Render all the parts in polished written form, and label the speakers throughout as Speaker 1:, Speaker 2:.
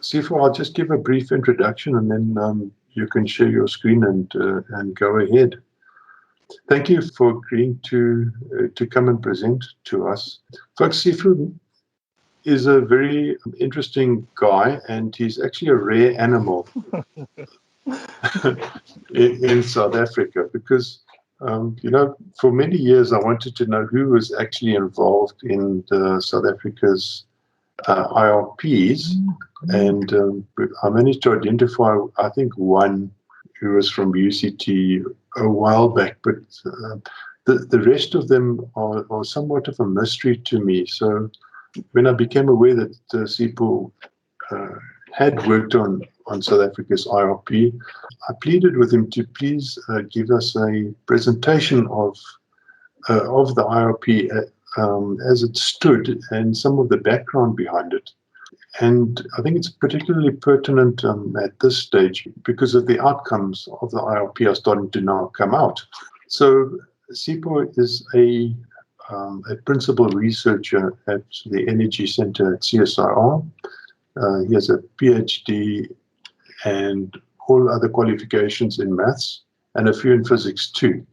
Speaker 1: Sipho, I'll just give a brief introduction and then you can share your screen and go ahead. Thank you for agreeing to come and present to us. Folks, Sipho is a very interesting guy, and he's actually a rare animal in South Africa because, for many years I wanted to know who was actually involved in the South Africa's IRPs, and I managed to identify, I think, one who was from UCT a while back, but the rest of them are somewhat of a mystery to me. So when I became aware that Sipho had worked on South Africa's IRP, I pleaded with him to please give us a presentation of the IRP as it stood and some of the background behind it. And I think it's particularly pertinent at this stage because of the outcomes of the IRP are starting to now come out. So Sipho is a principal researcher at the Energy Center at CSIR. He has a PhD and all other qualifications in maths and a few in physics too.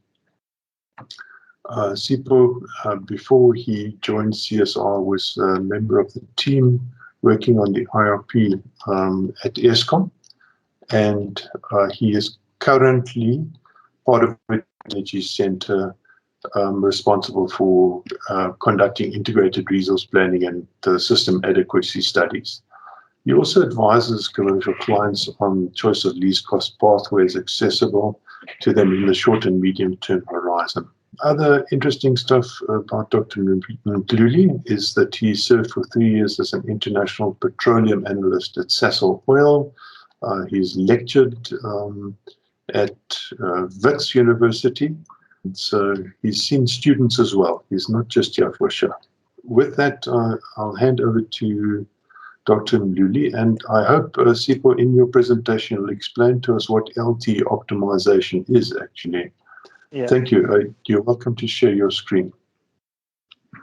Speaker 1: Sipho, before he joined CSIR, was a member of the team working on the IRP at Eskom, and he is currently part of the Energy Center responsible for conducting integrated resource planning and system adequacy studies. He also advises commercial clients on choice of least cost pathways accessible to them in the short and medium term horizon. Other interesting stuff about Dr. Mdhluli is that he served for 3 years as an international petroleum analyst at Sasol Oil. He's lectured at Wits University, so he's seen students as well. He's not just here for show. With that, I'll hand over to Dr. Mdhluli, and I hope, Sipho, in your presentation, you'll explain to us what LT optimization is actually. Yeah. Thank you. You're welcome to share your screen.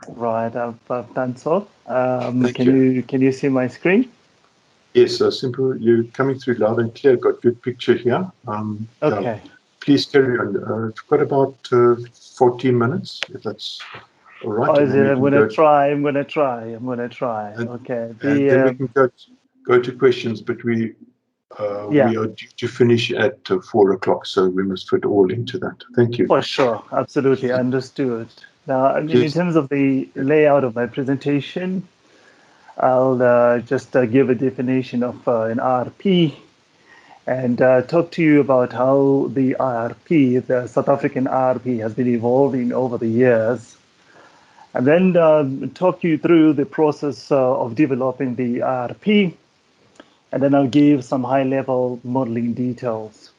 Speaker 2: Right, I've done so. Can you see my screen?
Speaker 1: Yes, Sipho, you're coming through loud and clear. Got good picture here.
Speaker 2: Okay.
Speaker 1: Please carry on. We've got about 14 minutes, if that's all right.
Speaker 2: Oh, is it? I'm going to try.
Speaker 1: And,
Speaker 2: okay.
Speaker 1: And then we can go to questions, but we are due to finish at 4 o'clock, so we must fit all into that. Thank you.
Speaker 2: For sure, absolutely understood. Now, I mean, in terms of the layout of my presentation, I'll just give a definition of an IRP and talk to you about how the IRP, the South African IRP, has been evolving over the years, and then talk you through the process of developing the IRP. And then I'll give some high-level modeling details.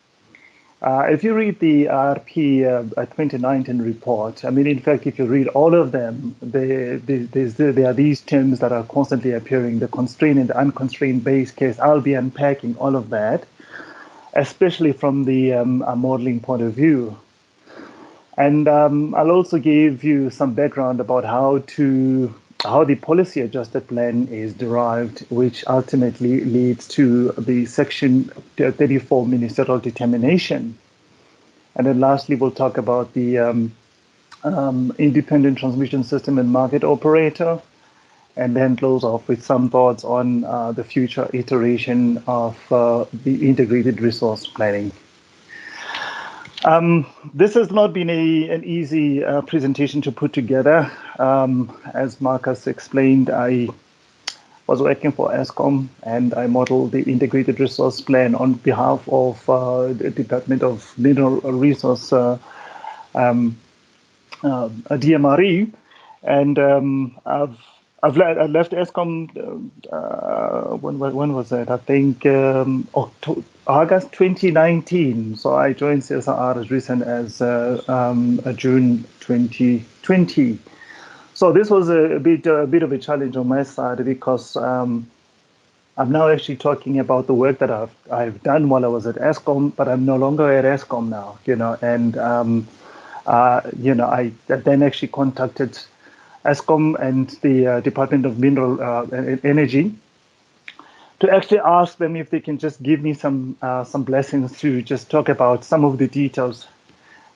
Speaker 2: If you read the IRP 2019 report, I mean, in fact, if you read all of them, there are these terms that are constantly appearing, the constrained and the unconstrained base case. I'll be unpacking all of that, especially from the modeling point of view. And I'll also give you some background about how the policy adjusted plan is derived, which ultimately leads to the Section 34 Ministerial Determination. And then lastly, we'll talk about the independent transmission system and market operator, and then close off with some thoughts on the future iteration of the integrated resource planning. This has not been an easy presentation to put together. As Marcus explained, I was working for Eskom and I modeled the integrated resource plan on behalf of the Department of Mineral Resource, DMRE, and I left Eskom. When was that? I think August 2019. So I joined CSIR as recent as June 2020. So this was a bit of a challenge on my side because I'm now actually talking about the work that I've done while I was at Eskom, but I'm no longer at Eskom now. And I then actually contacted Eskom and the Department of Mineral Energy to actually ask them if they can just give me some blessings to just talk about some of the details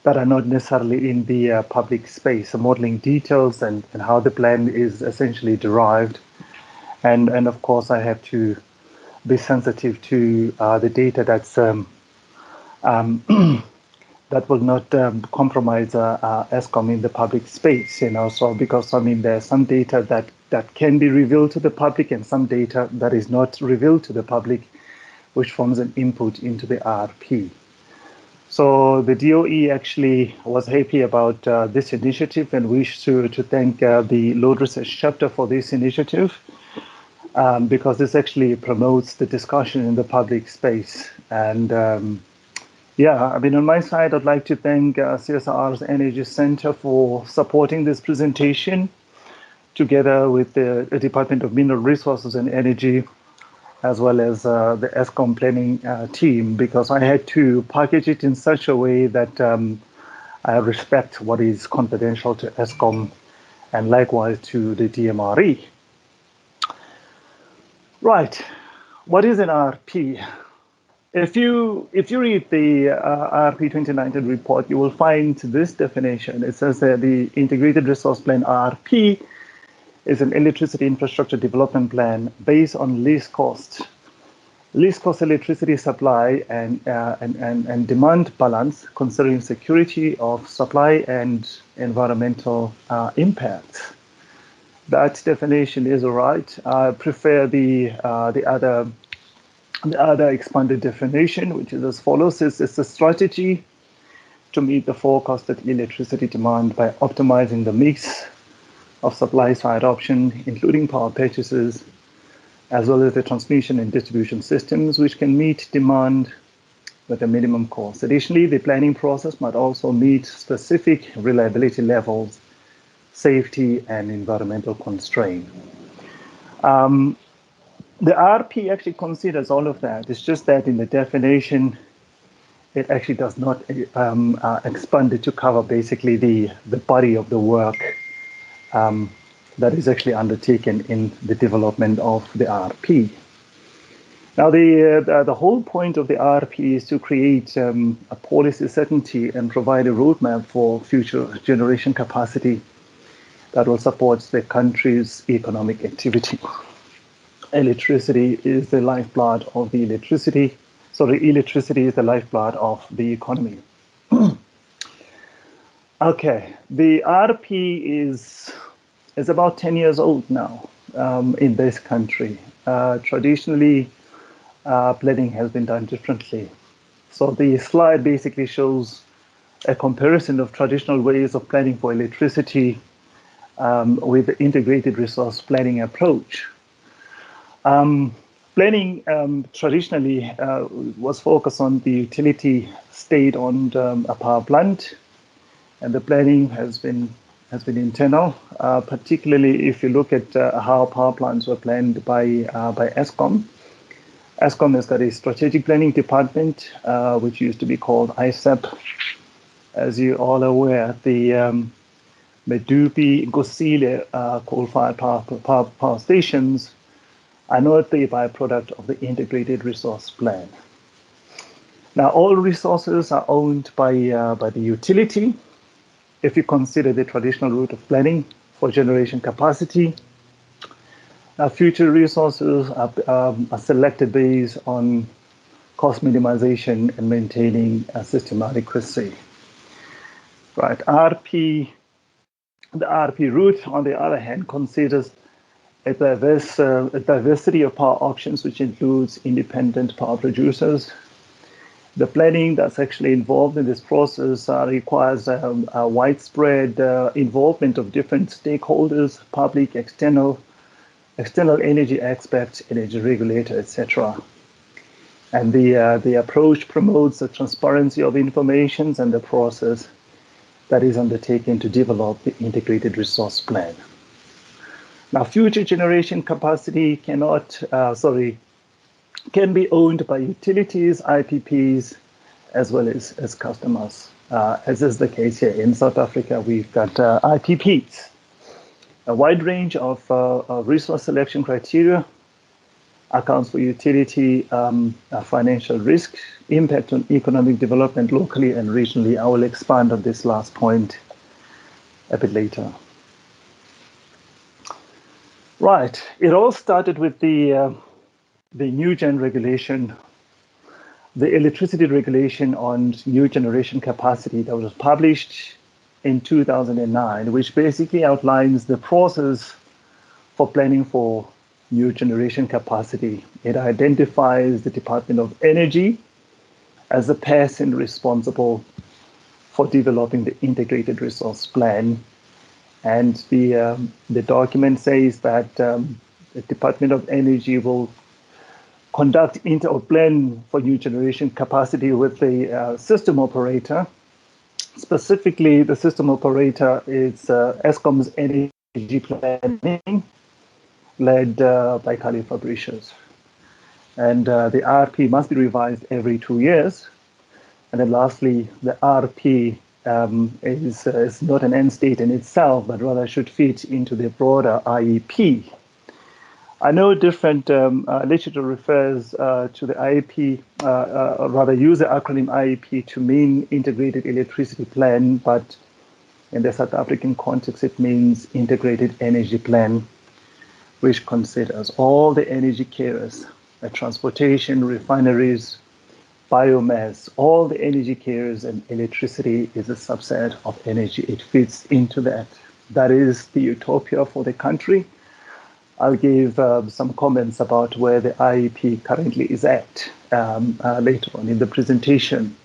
Speaker 2: that are not necessarily in the public space, the modeling details and how the plan is essentially derived. And of course, I have to be sensitive to the data that's that will not compromise Eskom in the public space, you know. So because I mean, there's some data that can be revealed to the public and some data that is not revealed to the public, which forms an input into the IRP. So the DOE actually was happy about this initiative and wished to thank the Load Research Chapter for this initiative because this actually promotes the discussion in the public space. And yeah, I mean, on my side, I'd like to thank CSIR's Energy Center for supporting this presentation together with the Department of Mineral Resources and Energy, as well as the Eskom planning team, because I had to package it in such a way that I respect what is confidential to Eskom and likewise to the DMRE. Right, what is an IRP? If you read the IRP 2019 report, you will find this definition. It says that the Integrated Resource Plan IRP is an electricity infrastructure development plan based on least cost electricity supply and demand balance, considering security of supply and environmental impacts. That definition is all right. I prefer the other expanded definition, which is as follows: it's a strategy to meet the forecasted electricity demand by optimizing the mix of supply side option, including power purchases, as well as the transmission and distribution systems, which can meet demand with a minimum cost. Additionally, the planning process might also meet specific reliability levels, safety, and environmental constraint. The IRP actually considers all of that. It's just that in the definition, it actually does not expand it to cover basically the body of the work that is actually undertaken in the development of the IRP. Now, the whole point of the IRP is to create a policy certainty and provide a roadmap for future generation capacity that will support the country's economic activity. Electricity is the lifeblood of the electricity is the lifeblood of the economy. Okay, the IRP is about 10 years old now in this country. Traditionally, planning has been done differently. So the slide basically shows a comparison of traditional ways of planning for electricity with the integrated resource planning approach. Planning traditionally was focused on the utility state-owned a power plant, and the planning has been internal, particularly if you look at how power plants were planned by Eskom. Eskom has got a strategic planning department, which used to be called ISAP. As you're all aware, the Medupi Gosile coal-fired power stations are not the byproduct of the integrated resource plan. Now, all resources are owned by the utility. If you consider the traditional route of planning for generation capacity, future resources are selected based on cost minimization and maintaining system adequacy. Right, the IRP route, on the other hand, considers a diversity of power options, which includes independent power producers. The planning that's actually involved in this process requires a widespread involvement of different stakeholders, public, external energy experts, energy regulator, etc. And the approach promotes the transparency of information and the process that is undertaken to develop the integrated resource plan. Now, future generation capacity can be owned by utilities, IPPs, as well as customers. As is the case here in South Africa, we've got IPPs, a wide range of resource selection criteria accounts for utility, financial risk, impact on economic development locally and regionally. I will expand on this last point a bit later. Right, it all started with the new gen regulation, the electricity regulation on new generation capacity that was published in 2009, which basically outlines the process for planning for new generation capacity. It identifies the Department of Energy as the person responsible for developing the integrated resource plan. And the document says that the Department of Energy will conduct or plan for new generation capacity with the system operator. Specifically, the system operator is Eskom's energy planning, led by Kali Fabricius. And the IRP must be revised every 2 years. And then lastly, the IRP is not an end state in itself, but rather should fit into the broader IEP. I know different literature refers to the IEP, or rather use the acronym IEP to mean Integrated Electricity Plan, but in the South African context, it means Integrated Energy Plan, which considers all the energy carriers, transportation, refineries, biomass, all the energy carriers, and electricity is a subset of energy. It fits into that. That is the utopia for the country. I'll give some comments about where the IEP currently is at later on in the presentation.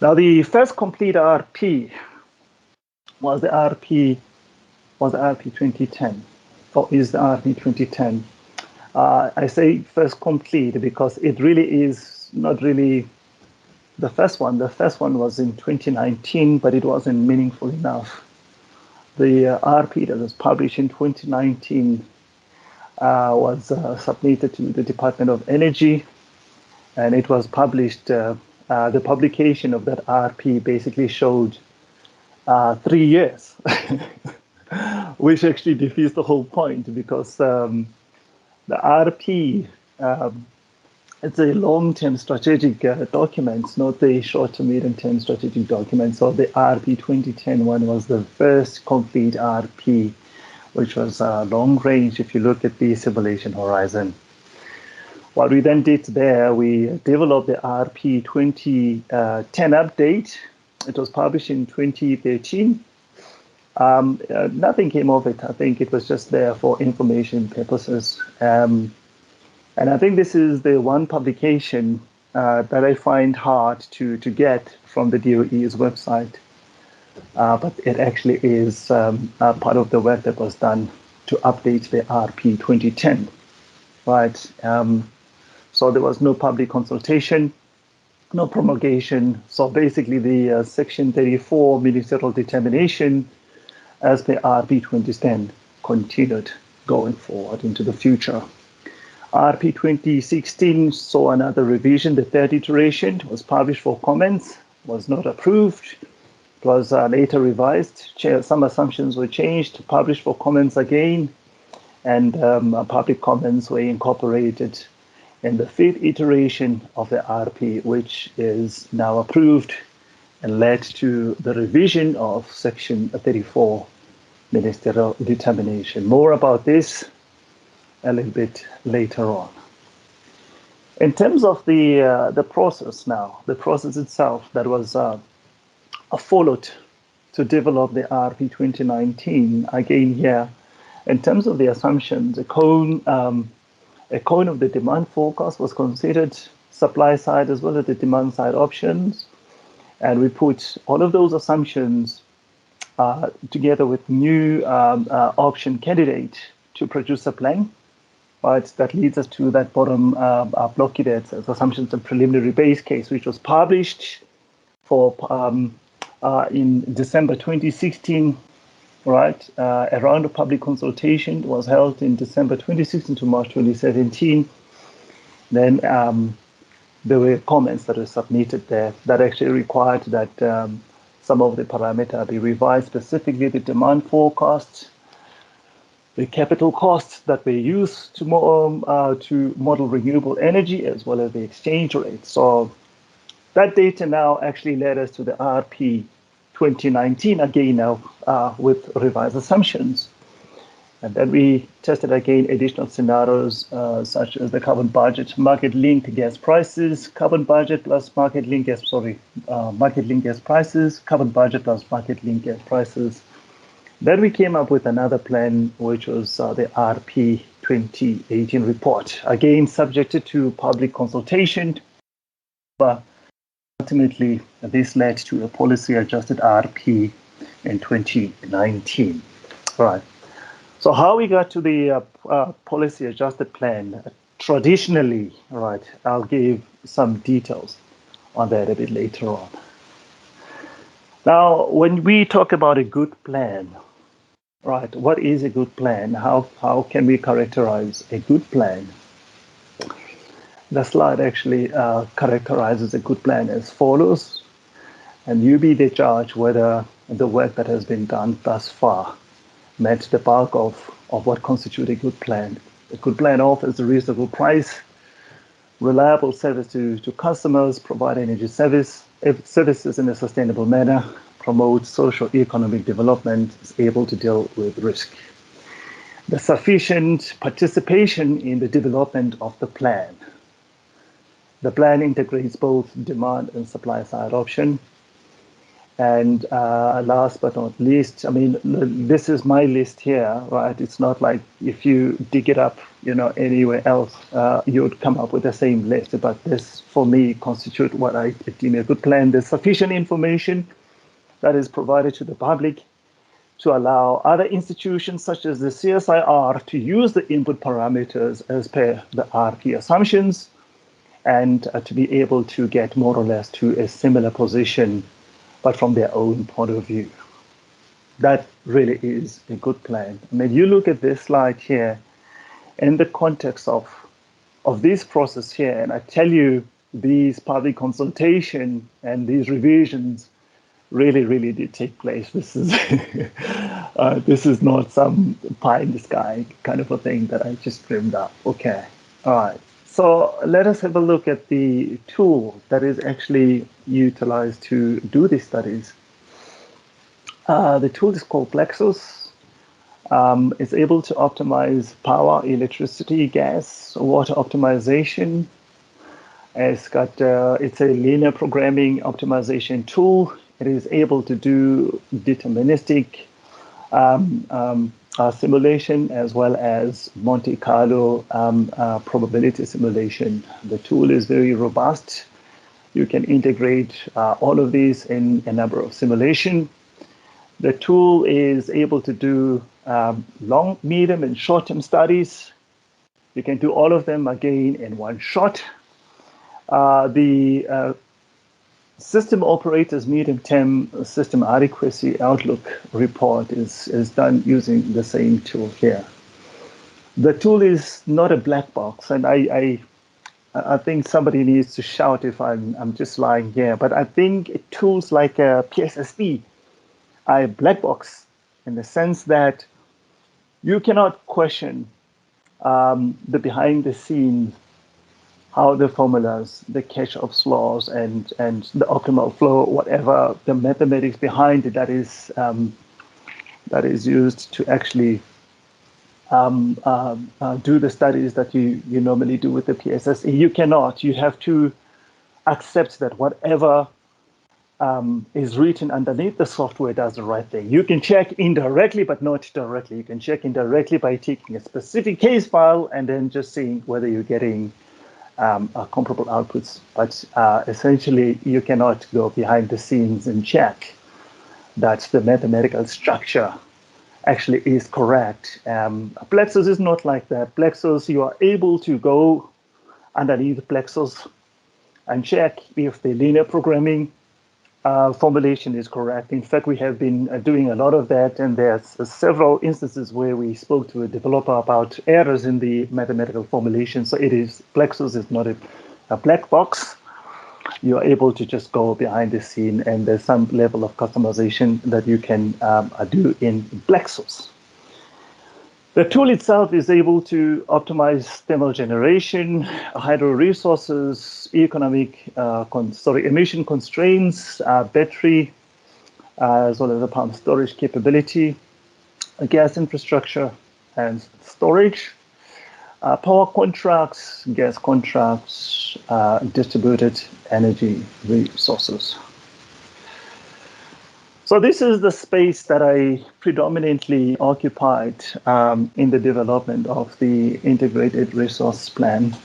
Speaker 2: Now, the first complete IRP was the IRP 2010, or is the IRP 2010. I say first complete because it really is not really the first one. The first one was in 2019, but it wasn't meaningful enough. The IRP that was published in 2019 was submitted to the Department of Energy, and it was published. The publication of that IRP basically showed 3 years, which actually defeats the whole point, because the IRP, it's a long-term strategic document, not the short-term, medium-term strategic document. So the IRP 2010 one was the first complete IRP, which was long range if you look at the simulation horizon. What we then did there, we developed the IRP 2010 update. It was published in 2013. Nothing came of it. I think it was just there for information purposes. And I think this is the one publication that I find hard to get from the DOE's website. But it actually is part of the work that was done to update the IRP 2010, right? So there was no public consultation, no promulgation. So basically the Section 34 Ministerial Determination as per IRP 2010 continued going forward into the future. IRP 2016 saw another revision. The third iteration was published for comments, was not approved. It was later revised. Some assumptions were changed, published for comments again, and public comments were incorporated in the fifth iteration of the IRP, which is now approved and led to the revision of Section 34 Ministerial Determination. More about this a little bit later on. In terms of the process now, the process itself that was followed to develop the IRP 2019, again here, in terms of the assumptions, a cone of the demand forecast was considered, supply side as well as the demand side options, and we put all of those assumptions together with new option candidate to produce a plan. But that leads us to that bottom blocky there, as assumptions and preliminary base case, which was published for in December 2016, right? A round of public consultation was held in December 2016 to March 2017. Then there were comments that were submitted there that actually required that some of the parameters be revised, specifically the demand forecast, the capital costs that we use to model renewable energy, as well as the exchange rate. So that data now actually led us to the IRP 2019, again now with revised assumptions. And then we tested again additional scenarios such as the carbon budget, market-linked gas prices, carbon budget plus market-linked gas, market-linked gas prices, carbon budget plus market-linked gas prices. Then we came up with another plan, which was the IRP 2018 report, again subjected to public consultation, but ultimately this led to a policy-adjusted IRP in 2019. All right. So how we got to the policy-adjusted plan, traditionally, right, I'll give some details on that a bit later on. Now, when we talk about a good plan, right, what is a good plan? How can we characterize a good plan? The slide actually characterizes a good plan as follows, and you be the judge whether the work that has been done thus far met the bulk of what constitutes a good plan. A good plan offers a reasonable price, reliable service to customers, provide energy services in a sustainable manner, promote socio-economic development, is able to deal with risk. The sufficient participation in the development of the plan. The plan integrates both demand and supply side option. And last but not least, I mean, this is my list here, right? It's not like if you dig it up, anywhere else, you would come up with the same list. But this, for me, constitutes what I deem a good plan. There's sufficient information that is provided to the public to allow other institutions, such as the CSIR, to use the input parameters as per the IRP assumptions, and to be able to get more or less to a similar position, but from their own point of view. That really is a good plan. I mean, you look at this slide here in the context of this process here, and I tell you, these public consultation and these revisions really did take place. This is this is not some pie in the sky kind of a thing that I just dreamed up. Okay, all right. So let us have a look at the tool that is actually utilized to do these studies. The tool is called Plexus. It's able to optimize power, electricity, gas, water optimization. It's a linear programming optimization tool. It is able to do deterministic simulation, as well as Monte Carlo probability simulation. The tool is very robust. You can integrate all of these in a number of simulation. The tool is able to do long, medium, and short-term studies. You can do all of them again in one shot. The system operators medium-term system adequacy outlook report is done using the same tool here. The tool is not a black box, and I think somebody needs to shout if I'm just lying here, but I think tools like PSSP are a black box in the sense that you cannot question the behind the scenes, how the formulas, the Kirchhoff's laws, and the optimal flow, whatever the mathematics behind it that is used to actually do the studies that you normally do with the PSSE. You cannot. You have to accept that whatever is written underneath the software does the right thing. You can check indirectly, but not directly. You can check indirectly by taking a specific case file and then just seeing whether you're getting comparable outputs, but essentially you cannot go behind the scenes and check that the mathematical structure actually is correct. Plexus is not like that. Plexus, you are able to go underneath Plexus and check if the linear programming formulation is correct. In fact, we have been doing a lot of that, and there's several instances where we spoke to a developer about errors in the mathematical formulation. So Plexus is not a black box. You're able to just go behind the scene, and there's some level of customization that you can do in Plexus. The tool itself is able to optimize thermal generation, hydro resources, emission constraints, battery, as well as the pump storage capability, gas infrastructure and storage, power contracts, gas contracts, distributed energy resources. So this is the space that I predominantly occupied in the development of the integrated resource plan.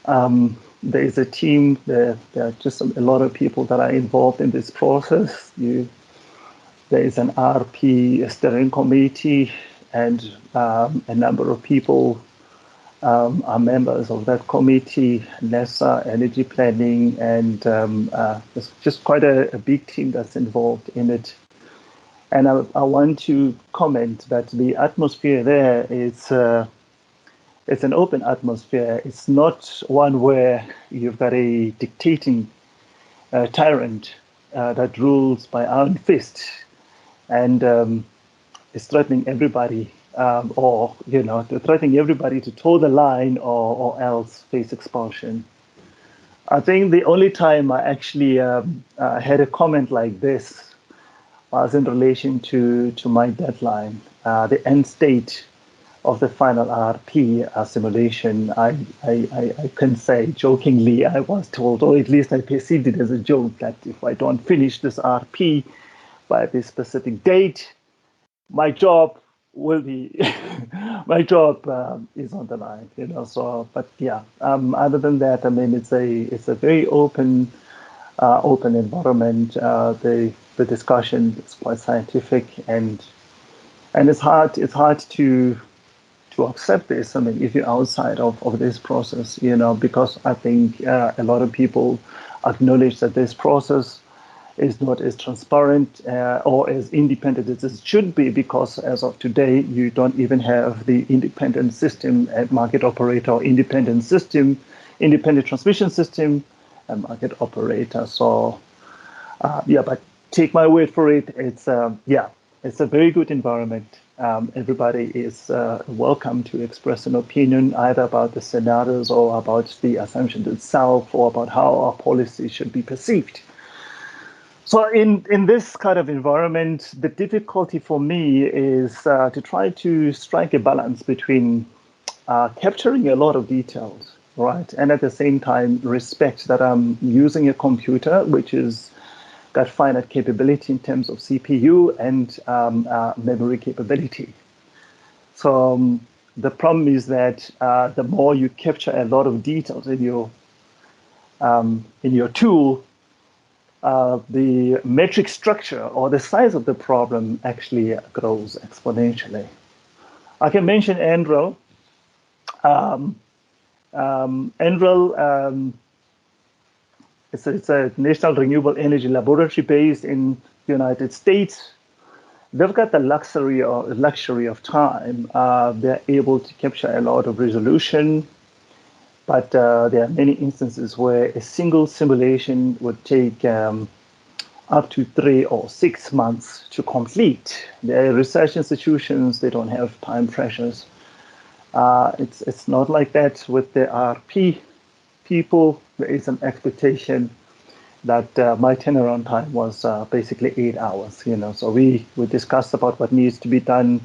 Speaker 2: There is a team, there are just a lot of people that are involved in this process. There is an RP steering committee, and a number of people are members of that committee, NESA, energy planning, and there's just quite a big team that's involved in it. And I want to comment that the atmosphere there is it's an open atmosphere. It's not one where you've got a dictating tyrant that rules by iron fist and is threatening everybody. Or threatening everybody to toe the line or else face expulsion. I think the only time I actually had a comment like this was in relation to my deadline, the end state of the final RP simulation. I can say jokingly, I was told, or at least I perceived it as a joke, that if I don't finish this RP by this specific date, my job will be my job is on the line, so but yeah, other than that, I mean, it's a very open environment. The discussion is quite scientific, and it's hard to accept this. I mean, if you're outside of this process, because I think a lot of people acknowledge that this process is not as transparent or as independent as it should be, because as of today, you don't even have the independent system and market operator, or independent transmission system and market operator. So, but take my word for it. It's a very good environment. Everybody is welcome to express an opinion either about the scenarios or about the assumptions itself or about how our policy should be perceived. So in this kind of environment, the difficulty for me is to try to strike a balance between capturing a lot of details, right? And at the same time, respect that I'm using a computer, which is got finite capability in terms of CPU and memory capability. So the problem is that the more you capture a lot of details in your tool, the metric structure or the size of the problem actually grows exponentially. I can mention NREL. NREL, it's a National Renewable Energy Laboratory based in the United States. They've got the luxury of time. They're able to capture a lot of resolution. But there are many instances where a single simulation would take up to 3 or 6 months to complete. The research institutions, they don't have time pressures. It's not like that with the RP people. There is an expectation that my turnaround time was basically 8 hours. So we discussed about what needs to be done.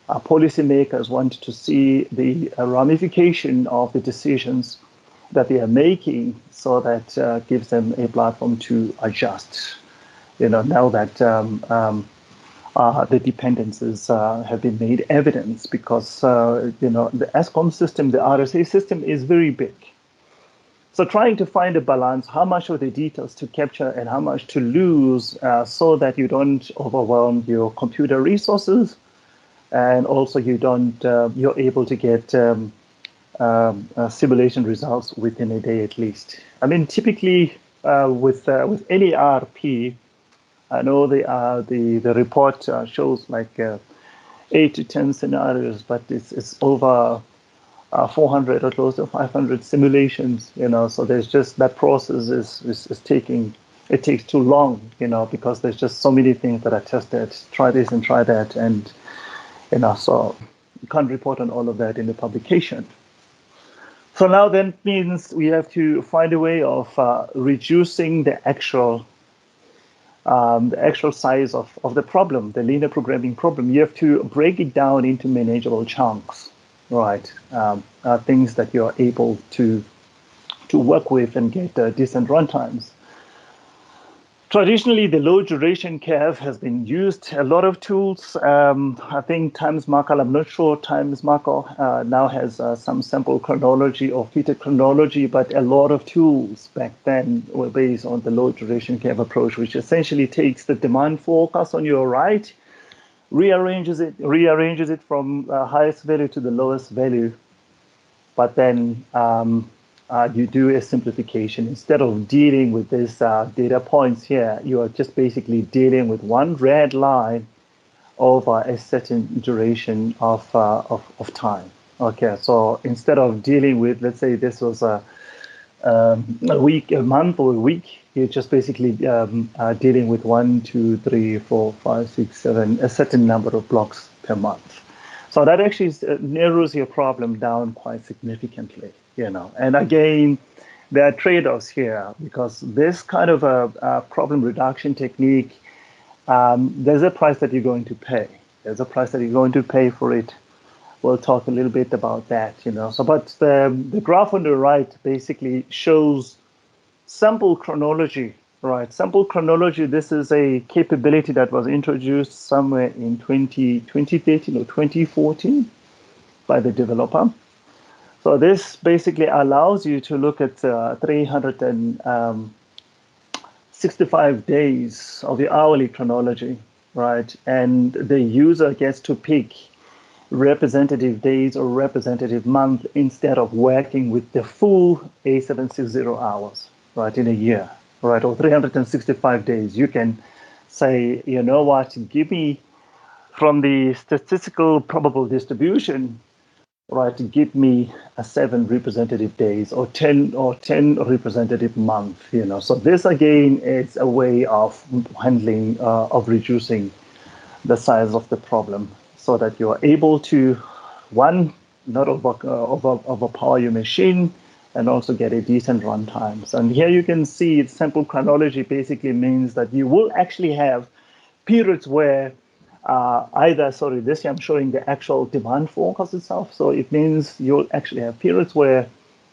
Speaker 2: Policymakers want to see the ramification of the decisions that they are making, so that gives them a platform to adjust. Now that the dependencies have been made evidence, because the Eskom system, the RSA system, is very big. So trying to find a balance, how much of the details to capture and how much to lose, so that you don't overwhelm your computer resources. And also you're able to get simulation results within a day at least. I mean, typically with any RP, I know the report shows like 8 to 10 scenarios, but it's over 400 or close to 500 simulations. So there's just that process is taking. It takes too long, because there's just so many things that are tested. Try this and try that, and So you can't report on all of that in the publication. So now then means we have to find a way of reducing the actual size of the problem, the linear programming problem. You have to break it down into manageable chunks, right? Things that you're able to work with and get decent runtimes. Traditionally, the low duration curve has been used. A lot of tools. I think Times Marker, I'm not sure Times Marker now has some sample chronology or fitted chronology, but a lot of tools back then were based on the low duration curve approach, which essentially takes the demand forecast on your right, rearranges it from the highest value to the lowest value, but then you do a simplification. Instead of dealing with these data points here, you are just basically dealing with one red line over a certain duration of time. Okay, so instead of dealing with, let's say this was a week, a month, or a week, you're just basically dealing with 1, 2, 3, 4, 5, 6, 7, a certain number of blocks per month. So that actually narrows your problem down quite significantly, And again, there are trade-offs here, because this kind of a problem reduction technique, there's a price that you're going to pay. There's a price that you're going to pay for it. We'll talk a little bit about that, So, but the graph on the right basically shows sample chronology. Right, sample chronology, this is a capability that was introduced somewhere in 2013 or 2014 by the developer. So this basically allows you to look at 365 days of the hourly chronology, right? And the user gets to pick representative days or representative month instead of working with the full A760 hours, right, in a year. Right, or 365 days. You can say, you know what, give me from the statistical probable distribution, right, give me 7 representative days or 10 representative months, So this again is a way of handling, of reducing the size of the problem, so that you are able to, one, not overpower your machine, and also get a decent run times. And here you can see sample chronology basically means that you will actually have periods where this year I'm showing the actual demand forecast itself. So it means you'll actually have periods where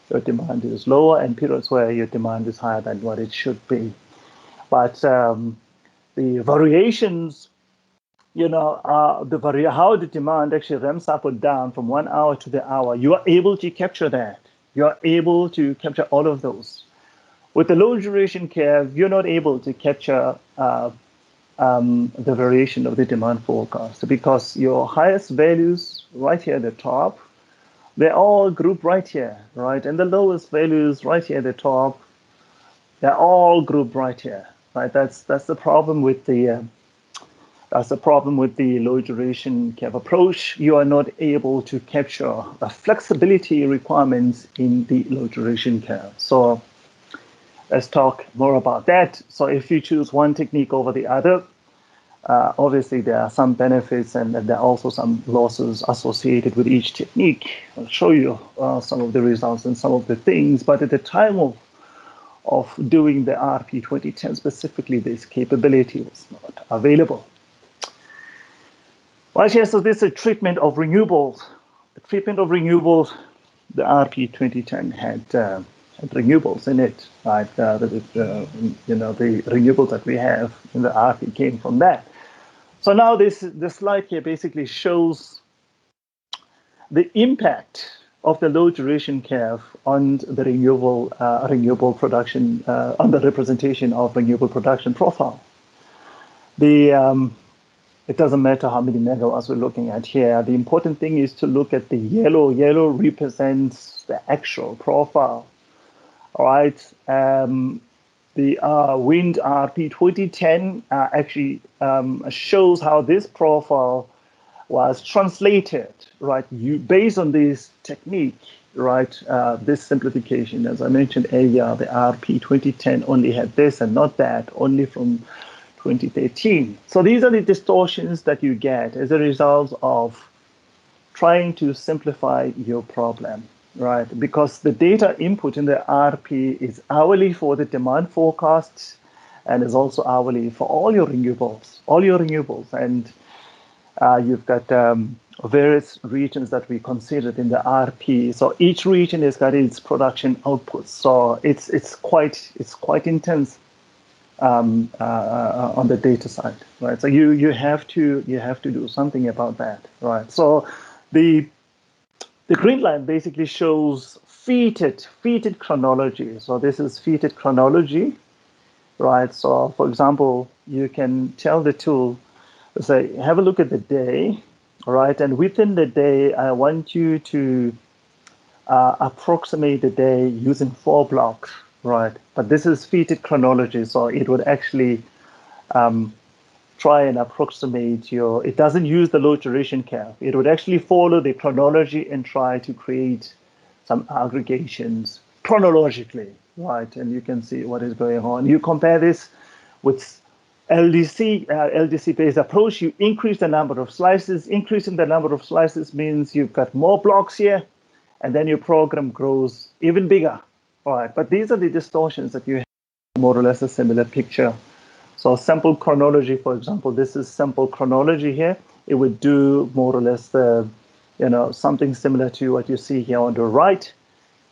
Speaker 2: your demand is lower and periods where your demand is higher than what it should be. But the variations, how the demand actually ramps up or down from 1 hour to the hour, you are able to capture that. You're able to capture all of those. With the low duration curve, you're not able to capture the variation of the demand forecast, because your highest values right here at the top, they're all grouped right here, right? And the lowest values right here at the top, they're all grouped right here, right? That's the problem with the low duration curve approach. You are not able to capture the flexibility requirements in the low duration curve. So let's talk more about that. So if you choose one technique over the other, obviously there are some benefits and there are also some losses associated with each technique. I'll show you some of the results and some of the things, but at the time of doing the RP 2010 specifically, this capability was not available. Right here, so this is a treatment of renewables. The treatment of renewables, the RP 2010 had renewables in it, right? The renewables that we have in the RP came from that. So now this slide here basically shows the impact of the low duration curve on the renewable production, on the representation of renewable production profile. It doesn't matter how many megawatts we're looking at here. The important thing is to look at the yellow. Yellow represents the actual profile. All right. The wind RP 2010 actually shows how this profile was translated, right? Based on this technique, right? This simplification, as I mentioned earlier, the RP 2010 only had this and not that, only from 2013. So these are the distortions that you get as a result of trying to simplify your problem, right? Because the data input in the RP is hourly for the demand forecasts and is also hourly for all your renewables. And you've got various regions that we considered in the RP. So each region has got its production outputs. So it's quite intense on the data side, right? So you have to do something about that, right? So the green line basically shows feated chronology. So this is feated chronology, right? So for example, you can tell the tool, say, have a look at the day, right? And within the day, I want you to approximate the day using 4 blocks, right? But this is feated chronology, so it would actually try and approximate it doesn't use the load duration curve. It would actually follow the chronology and try to create some aggregations chronologically, right? And you can see what is going on. You compare this with LDC-based approach. You increase the number of slices. Increasing the number of slices means you've got more blocks here, and then your program grows even bigger, all right? But these are the distortions that you have, more or less a similar picture. So sample chronology, for example, this is sample chronology here. It would do more or less something similar to what you see here on the right,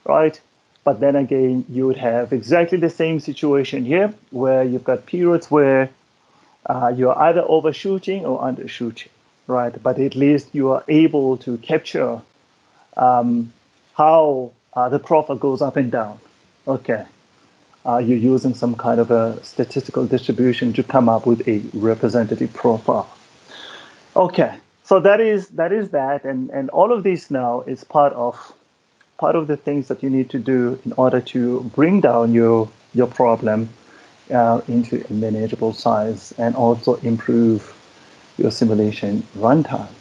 Speaker 2: right? But then again, you would have exactly the same situation here, where you've got periods where you're either overshooting or undershooting, right? But at least you are able to capture how the profile goes up and down. Okay. You're using some kind of a statistical distribution to come up with a representative profile. Okay, so that is that, and all of this now is part of the things that you need to do in order to bring down your problem into a manageable size and also improve your simulation runtime.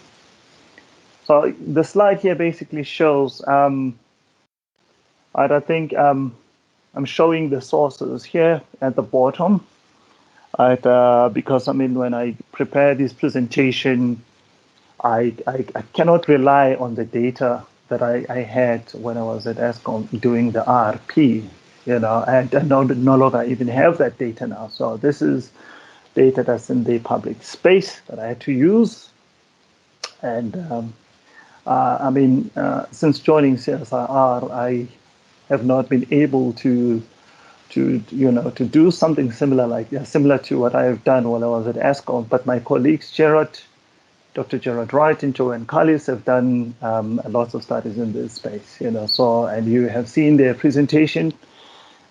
Speaker 2: So the slide here basically shows, I think. I'm showing the sources here at the bottom, right? Because when I prepare this presentation, I cannot rely on the data that I had when I was at Eskom doing the RP, and no longer even have that data now. So this is data that's in the public space that I had to use. And since joining CSIR, I have not been able to do something similar to what I have done while I was at Eskom. But my colleagues, Dr. Gerard Wright and Joanne Callis, have done lots of studies in this space. So, and you have seen their presentation.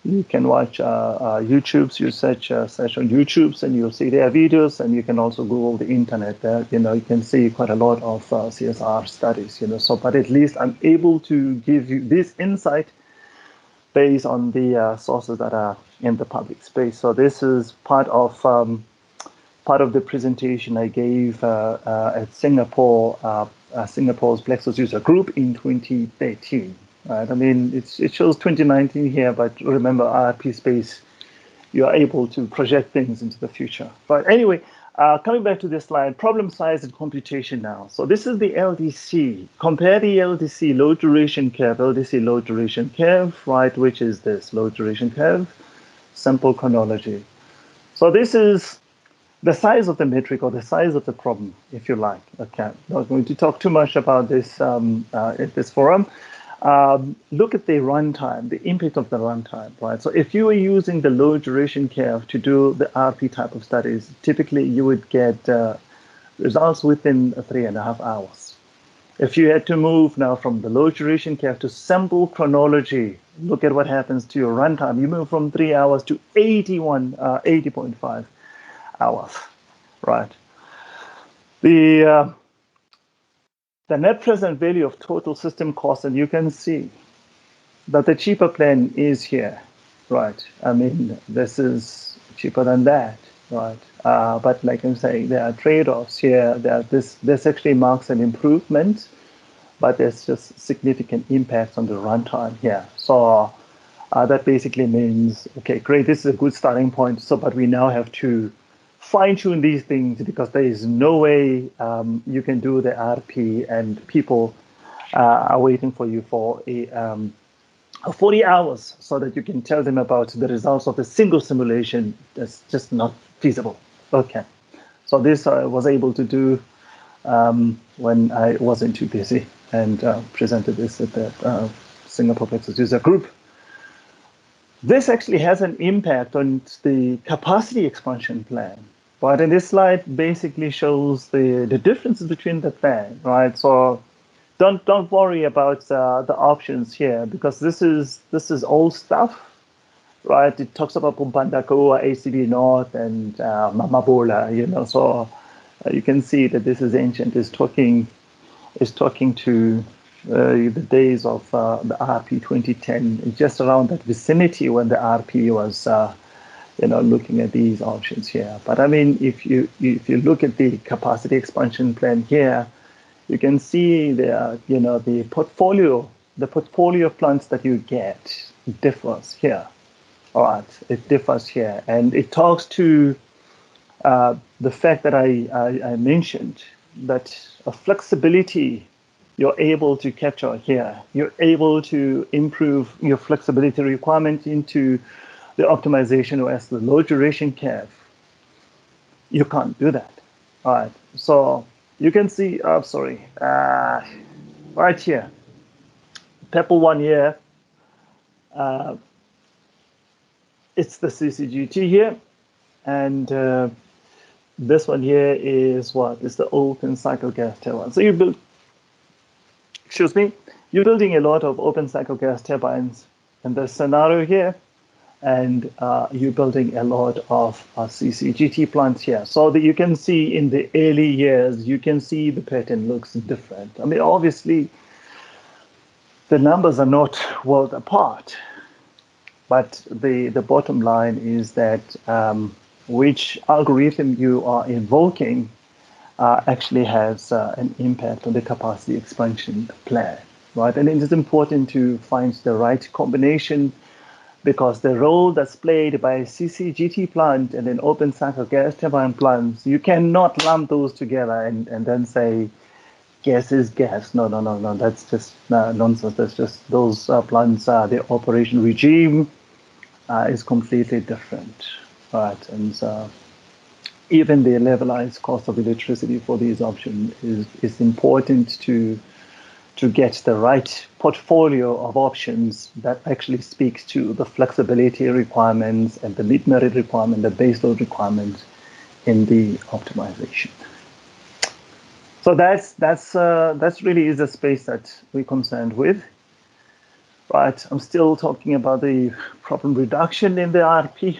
Speaker 2: You can watch YouTube's. You search on YouTube's, and you'll see their videos. And you can also Google the internet. There, you can see quite a lot of CSR studies. So, but at least I'm able to give you this insight based on the sources that are in the public space. So this is part of the presentation I gave at Singapore's Plexus User Group in 2013. Right? It shows 2019 here, but remember, IRP space, you are able to project things into the future. But anyway, coming back to this slide, problem size and computation now. So this is the LDC. Compare the LDC load duration curve, right, which is this load duration curve, sample chronology. So this is the size of the metric or the size of the problem, if you like. Okay, I'm not going to talk too much about this at this forum. Look at the runtime, the impact of the runtime, right? So if you were using the load duration curve to do the RP type of studies, typically you would get results within 3.5 hours. If you had to move now from the load duration curve to sample chronology, look at what happens to your runtime. You move from 3 hours to 80.5 hours, right? The net present value of total system cost, and you can see that the cheaper plan is here, right? This is cheaper than that, right? But like I'm saying, there are trade-offs here. This actually marks an improvement, but there's just significant impacts on the runtime here. So that basically means, okay, great, this is a good starting point. So, but we now have to fine-tune these things, because there is no way you can do the RP and people are waiting for you for a 40 hours so that you can tell them about the results of a single simulation. That's just not feasible. Okay, so this I was able to do when I wasn't too busy, and presented this at the Singapore Plexus user group. This actually has an impact on the capacity expansion plan, right? And this slide basically shows the differences between the plan, right? So don't worry about the options here, because this is old stuff, right? It talks about Pumbandako, ACB North, and Mamabola, you know. So you can see that this is ancient. Is talking to the days of the RP 2010, just around that vicinity when the RP was, looking at these options here. But I mean, if you look at the capacity expansion plan here, you can see the portfolio of plants that you get differs here. All right, it differs here, and it talks to the fact that I mentioned, that a flexibility you're able to capture here. You're able to improve your flexibility requirement into the optimization or as the load duration curve. You can't do that. All right, so you can see, right here, purple one here, it's the CCGT here, and this one here is what? It's the open cycle gas turbine. So you're building a lot of open cycle gas turbines in this scenario here, and you're building a lot of CCGT plants here. So that you can see in the early years, you can see the pattern looks different. I mean, obviously, the numbers are not worlds apart, but the bottom line is that which algorithm you are invoking actually has an impact on the capacity expansion plan, right? And it is important to find the right combination, because the role that's played by a CCGT plant and an open cycle gas turbine plant, you cannot lump those together and then say gas is gas. No. That's just nonsense. That's just those plants, the operation regime is completely different, right? And even the levelized cost of electricity for these options is important to get the right portfolio of options that actually speaks to the flexibility requirements and the mid-merit requirement, the baseload requirement in the optimization. So that's really is a space that we're concerned with, right? I'm still talking about the problem reduction in the RP.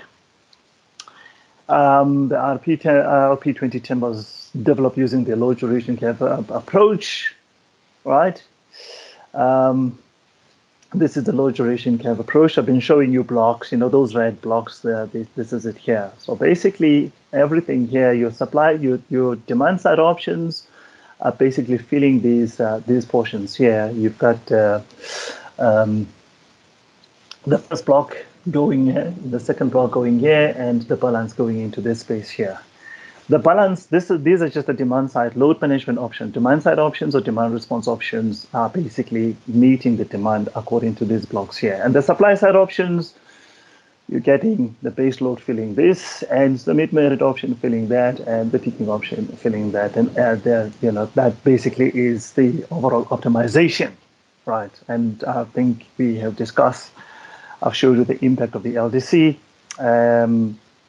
Speaker 2: The RP 2010 was developed using the low duration curve approach, right? This is the low duration curve approach. I've been showing you blocks, those red blocks there. This is it here. So basically, everything here, your supply, your demand side options are basically filling these portions here. You've got the first block going here, the second block going here, and the balance going into this space here. The balance, these are just the demand side load management option. Demand side options or demand response options are basically meeting the demand according to these blocks here. And the supply side options, you're getting the base load filling this, and the mid-merit option filling that, and the peaking option filling that. And that basically is the overall optimization, right? And I think we have discussed, I've showed you the impact of the LDC.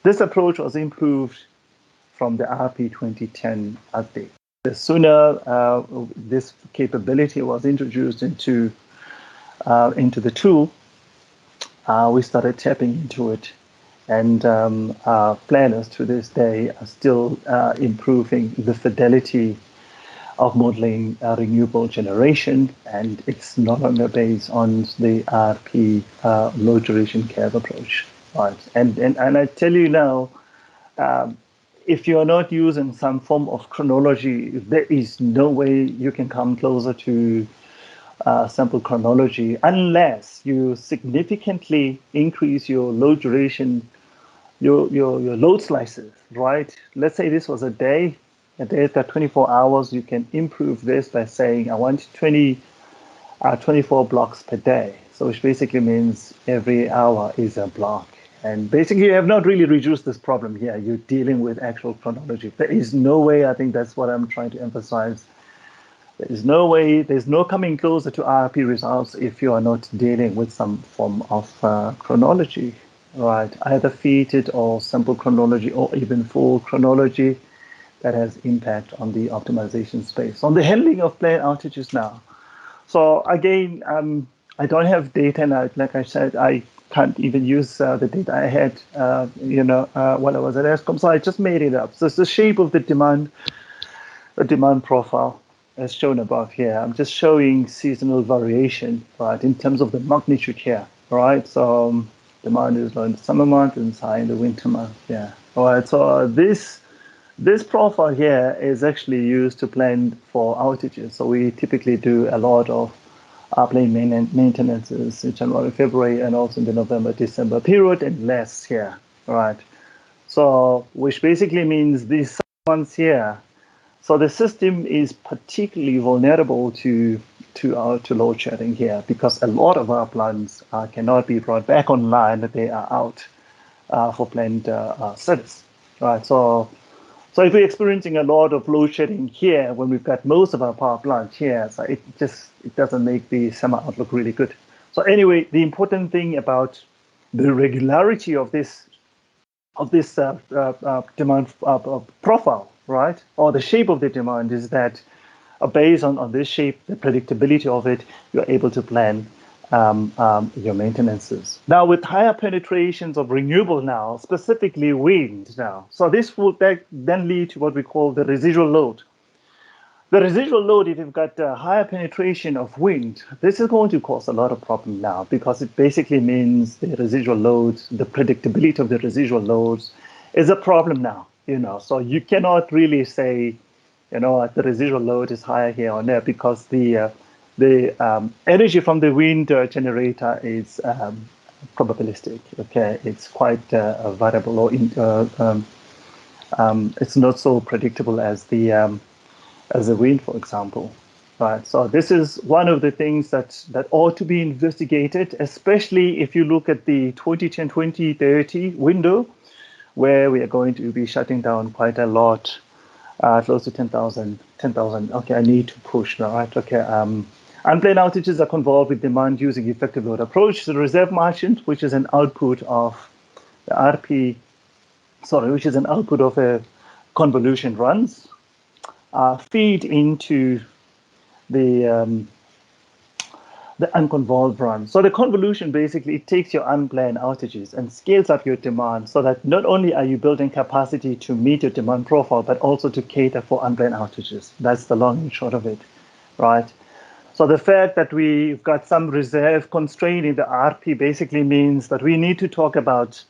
Speaker 2: This approach was improved from the RP 2010 update. The sooner this capability was introduced into the tool, we started tapping into it, and planners to this day are still improving the fidelity of modeling renewable generation, and it's no longer based on the RP low duration curve approach, right? And I tell you now, if you're not using some form of chronology, there is no way you can come closer to sample chronology unless you significantly increase your low duration your load slices, right? Let's say this was a day got 24 hours. You can improve this by saying I want 24 blocks per day. So which basically means every hour is a block. And basically, you have not really reduced this problem here. You're dealing with actual chronology. There is no way, I think that's what I'm trying to emphasize. There is no way, there's no coming closer to IRP results if you are not dealing with some form of chronology, right? Either fitted or simple chronology or even full chronology that has impact on the optimization space. On the handling of planned outages now. So again, I don't have data now. Like I said, I can't even use the data I had, while I was at Eskom. So I just made it up. So it's the shape of the demand profile as shown above here. I'm just showing seasonal variation, right, in terms of the magnitude here, right? So demand is low in the summer month and it's high in the winter month. Yeah. All right. So this profile here is actually used to plan for outages. So we typically do a lot of plane maintenances in January, February, and also in the November, December period, and less here, right? So, which basically means these ones here. So the system is particularly vulnerable to load shedding here because a lot of our plants cannot be brought back online; they are out for planned service, right? So if we're experiencing a lot of load shedding here, when we've got most of our power plants here, so it doesn't make the summer outlook really good. So anyway, the important thing about the regularity of this demand profile, right, or the shape of the demand is that based on this shape, the predictability of it, you're able to plan your maintenances. Now, with higher penetrations of renewable now, specifically wind now, so this will then lead to what we call the residual load. The residual load, if you've got a higher penetration of wind, this is going to cause a lot of problem now because it basically means the residual loads, the predictability of the residual loads is a problem now, So you cannot really say, the residual load is higher here or there because the energy from the wind generator is probabilistic. Okay, it's quite variable, or it's not so predictable as the wind, for example. Right. So this is one of the things that ought to be investigated, especially if you look at the 2010-2030 window, where we are going to be shutting down quite a lot, close to 10,000. Okay, I need to push now, right? Okay. Unplanned outages are convolved with demand using effective load approach. The reserve margin, which is an output of the RP, which is an output of a convolution runs, feed into the unconvolved run. So the convolution basically takes your unplanned outages and scales up your demand so that not only are you building capacity to meet your demand profile, but also to cater for unplanned outages. That's the long and short of it, right? So the fact that we've got some reserve constraint in the RP basically means that we need to talk about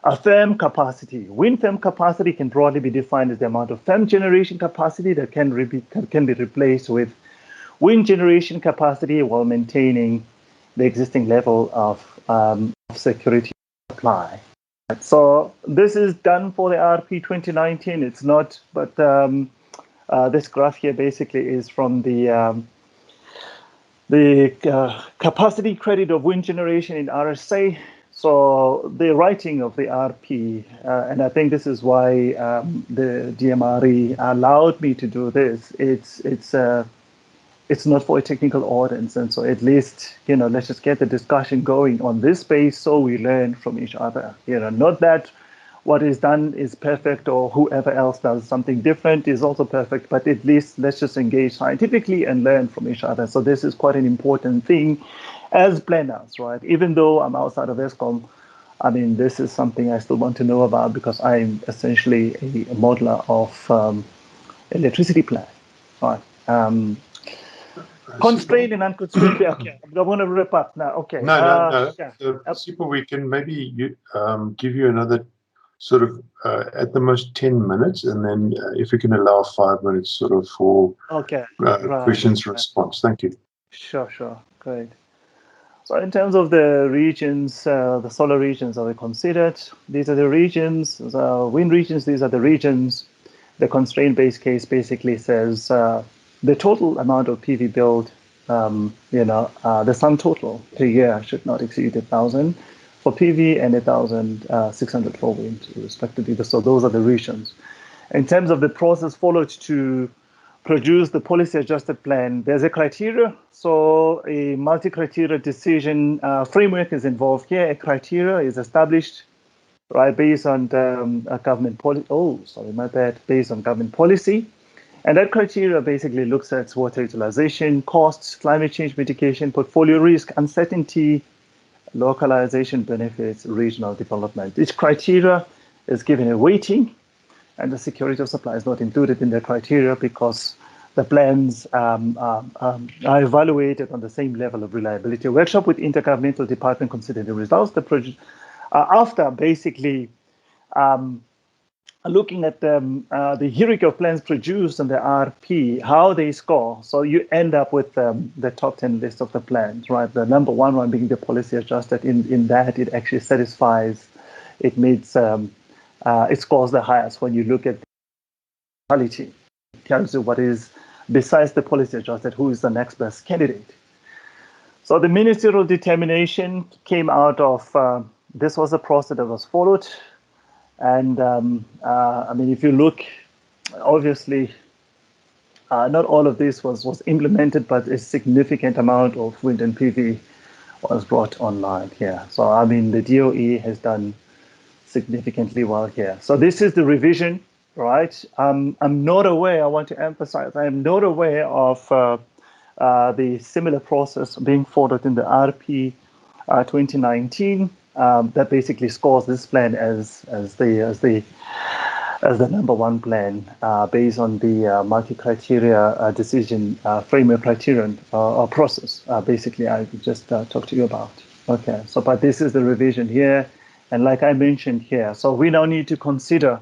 Speaker 2: a firm capacity. Wind firm capacity can broadly be defined as the amount of firm generation capacity that can be replaced with wind generation capacity while maintaining the existing level of security supply. So this is done for the RP 2019. It's not, but this graph here basically is from the capacity credit of wind generation in RSA. So the writing of the RP, and I think this is why the DMRE allowed me to do this. It's not for a technical audience, and so at least let's just get the discussion going on this space so we learn from each other. Not that what is done is perfect or whoever else does something different is also perfect, but at least let's just engage scientifically and learn from each other. So this is quite an important thing as planners, right? Even though I'm outside of Eskom, I mean, this is something I still want to know about because I'm essentially a modeler of electricity plant, right? Constrained and unconstrained. Okay, I want to wrap up now. Okay.
Speaker 1: No.
Speaker 2: Yeah.
Speaker 1: So, Sipho, we can maybe give you another sort of at the most 10 minutes, and then if we can allow 5 minutes sort of for
Speaker 2: right.
Speaker 1: questions response. Thank you.
Speaker 2: Sure. Great. So in terms of the regions, the solar regions that we considered, these are the regions, the wind regions, these are the regions. The constraint base case basically says the total amount of PV build, the sum total per year should not exceed 1,000 for PV and 1,600 for wind, respectively. So those are the regions. In terms of the process followed to produce the policy adjusted plan, there's a criteria. So a multi-criteria decision framework is involved here. A criteria is established, right, based on government policy. Oh, sorry, my bad. Based on government policy. And that criteria basically looks at water utilization, costs, climate change mitigation, portfolio risk, uncertainty, localization benefits, regional development. Each criteria is given a weighting, and the security of supply is not included in the criteria because the plans are evaluated on the same level of reliability. A workshop with intergovernmental department considered the results. The project, after basically looking at the hierarchy of plans produced on the RP, how they score. So you end up with the top 10 list of the plans, right? The number one being the policy adjusted. In that, it actually satisfies, it meets, it scores the highest when you look at the quality. It tells you what is, besides the policy adjusted, who is the next best candidate. So the ministerial determination came out of, this was a process that was followed. And I mean, if you look, obviously, not all of this was implemented, but a significant amount of wind and PV was brought online here. So, I mean, the DOE has done significantly well here. So this is the revision, right? I'm not aware, I want to emphasize, I am not aware of the similar process being followed in the RP 2019. That basically scores this plan as the number one plan based on the multi-criteria decision framework criterion or process. Basically, I just talked to you about. Okay, so but this is the revision here, and like I mentioned here, so we now need to consider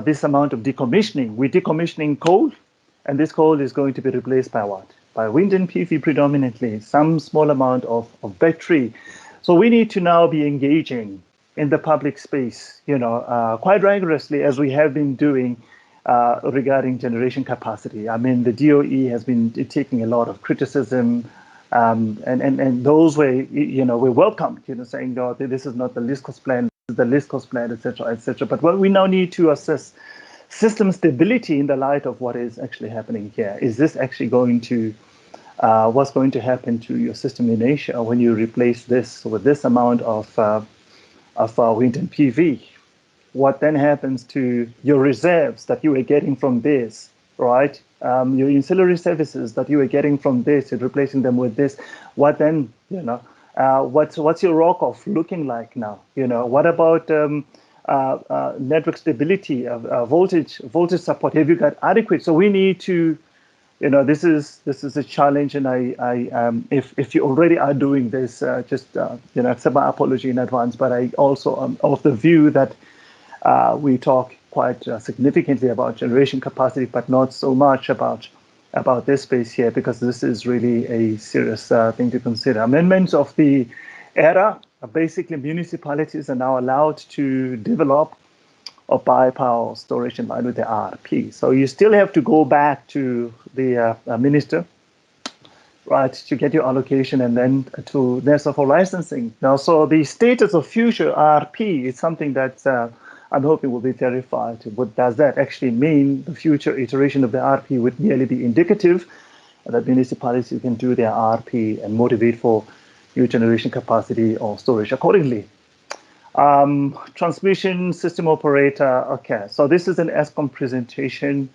Speaker 2: this amount of decommissioning. We're decommissioning coal, and this coal is going to be replaced by what? By wind and PV predominantly, some small amount of battery. So we need to now be engaging in the public space, quite rigorously as we have been doing regarding generation capacity. I mean, the DOE has been taking a lot of criticism, and those were welcomed, saying, no, this is not the least cost plan, this is the least cost plan, etc., etc. But what we now need to assess system stability in the light of what is actually happening here. Is this actually going to what's going to happen to your system in Asia when you replace this with this amount of wind and PV? What then happens to your reserves that you were getting from this, right? Your ancillary services that you were getting from this, you're replacing them with this. What then, what's your rock off looking like now? What about network stability, voltage support? Have you got adequate? So we need to, this is a challenge, and if you already are doing this, just accept my apology in advance. But I also am of the view that we talk quite significantly about generation capacity, but not so much about this space here, because this is really a serious thing to consider. Amendments of the ERA, basically municipalities are now allowed to develop or buy power storage in line with the RP. So you still have to go back to the minister, right, to get your allocation, and then to NERSA for licensing. Now, so the status of future RP is something that I'm hoping will be verified. What does that actually mean? The future iteration of the RP would merely be indicative that municipalities can do their RP and motivate for new generation capacity or storage accordingly. Transmission system operator. Okay, so this is an Eskom presentation.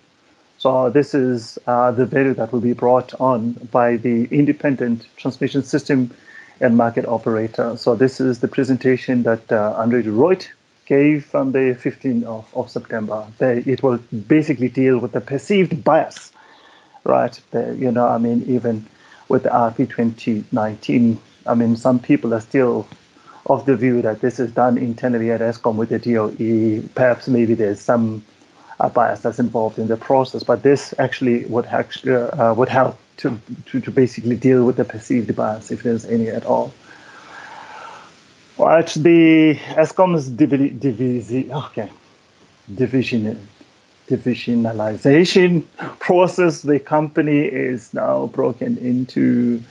Speaker 2: So this is the value that will be brought on by the independent transmission system and market operator. So this is the presentation that Andre de Roodt gave on the 15th of September. It will basically deal with the perceived bias, right? I mean, even with the RP 2019, I mean, some people are still of the view that this is done internally at Eskom with the DOE. Perhaps maybe there's some bias that's involved in the process, but this actually would help to basically deal with the perceived bias, if there's any at all. Right, the Eskom's divisionalization process, the company is now broken into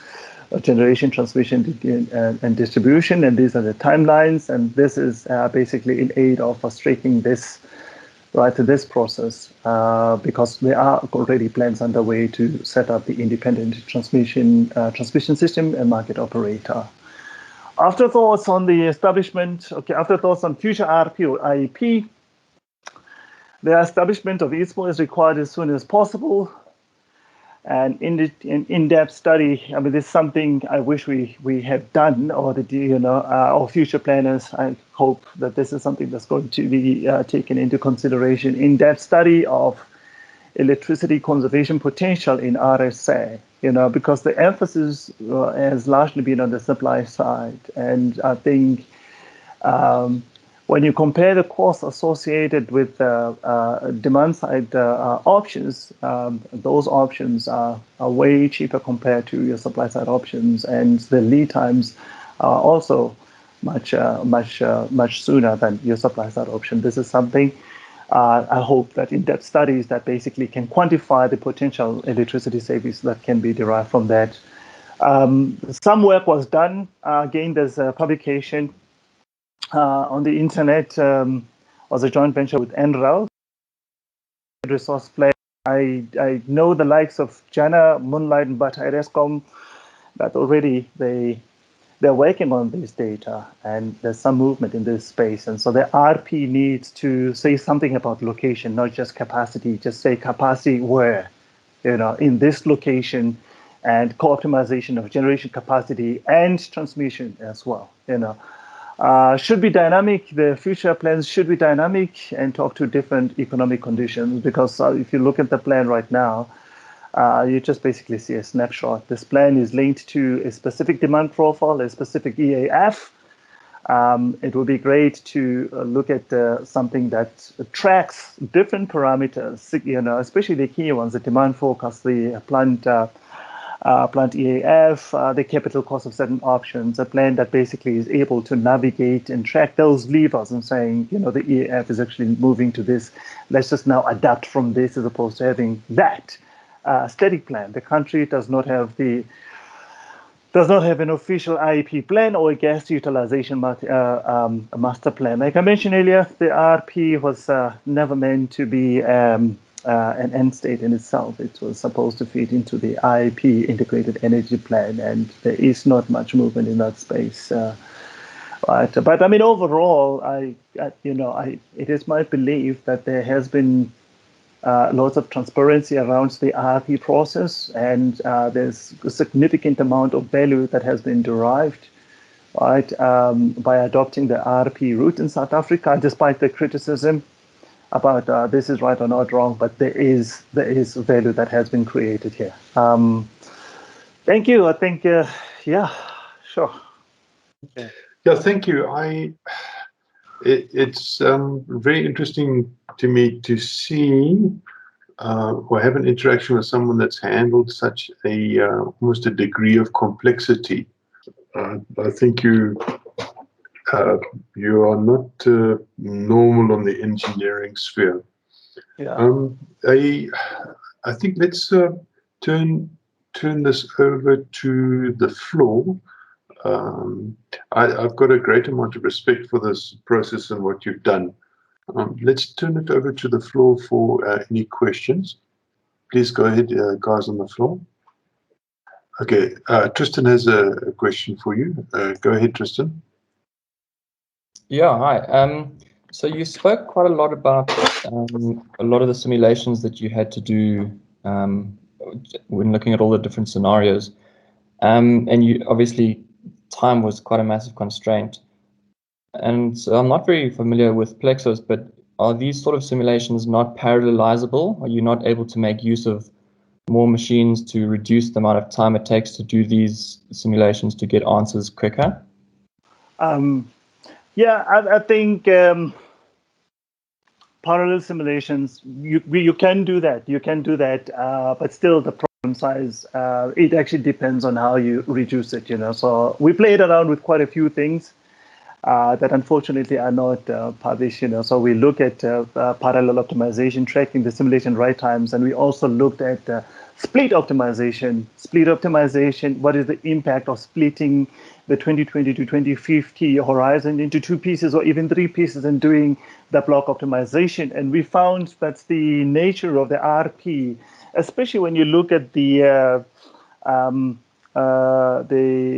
Speaker 2: generation, transmission, and distribution, and these are the timelines, and this is basically in aid of frustrating this this process because there are already plans underway to set up the independent transmission system and market operator. Afterthoughts on the establishment, afterthoughts on future RP or IEP. The establishment of ISMO is required as soon as possible. And in-depth study, I mean, this is something I wish we had done, or our future planners, I hope that this is something that's going to be taken into consideration. In-depth study of electricity conservation potential in RSA, because the emphasis has largely been on the supply side. And I think when you compare the costs associated with demand side options, those options are way cheaper compared to your supply side options, and the lead times are also much sooner than your supply side option. This is something I hope that in-depth studies that basically can quantify the potential electricity savings that can be derived from that. Some work was done. Again, there's a publication on the internet, was a joint venture with NREL, resource play. I know the likes of Jana, Moonlight, and Bata at Eskom that already they're working on this data, and there's some movement in this space. And so the RP needs to say something about location, not just capacity. Just say capacity where, in this location, and co-optimization of generation capacity and transmission as well. Should be dynamic. The future plans should be dynamic and talk to different economic conditions, because if you look at the plan right now, you just basically see a snapshot. This plan is linked to a specific demand profile, a specific EAF. It would be great to look at something that tracks different parameters, especially the key ones, the demand forecast, the plant EAF, the capital cost of certain options, a plan that basically is able to navigate and track those levers and saying, the EAF is actually moving to this. Let's just now adapt from this as opposed to having that static plan. The country does not have an official IEP plan or a gas utilization master plan. Like I mentioned earlier, the RP was never meant to be an end state in itself. It was supposed to fit into the IEP, Integrated Energy Plan, and there is not much movement in that space. Right. But I mean, overall, it is my belief that there has been lots of transparency around the RP process, and there's a significant amount of value that has been derived, right, by adopting the RP route in South Africa, despite the criticism about this is right or not wrong, but there is value that has been created here. Thank you. I think, yeah, sure.
Speaker 1: Yeah, thank you. It's very interesting to me to see or have an interaction with someone that's handled such a almost a degree of complexity. I think you are not normal on the engineering sphere.
Speaker 2: Yeah.
Speaker 1: I think let's turn this over to the floor. I've got a great amount of respect for this process and what you've done. Let's turn it over to the floor for any questions. Please go ahead, guys on the floor. Okay, Tristan has a question for you. Go ahead, Tristan.
Speaker 3: Yeah, hi. So you spoke quite a lot about a lot of the simulations that you had to do when looking at all the different scenarios. And you obviously, time was quite a massive constraint. And so I'm not very familiar with Plexus, but are these sort of simulations not parallelizable? Are you not able to make use of more machines to reduce the amount of time it takes to do these simulations to get answers quicker?
Speaker 2: Yeah, I think parallel simulations, you can do that. You can do that, but still the problem size, it actually depends on how you reduce it, So we played around with quite a few things. that unfortunately are not published. So we look at parallel optimization, tracking the simulation write times, and we also looked at split optimization. Split optimization, what is the impact of splitting the 2020 to 2050 horizon into 2 pieces or even 3 pieces and doing the block optimization. And we found that's the nature of the RP, especially when you look at the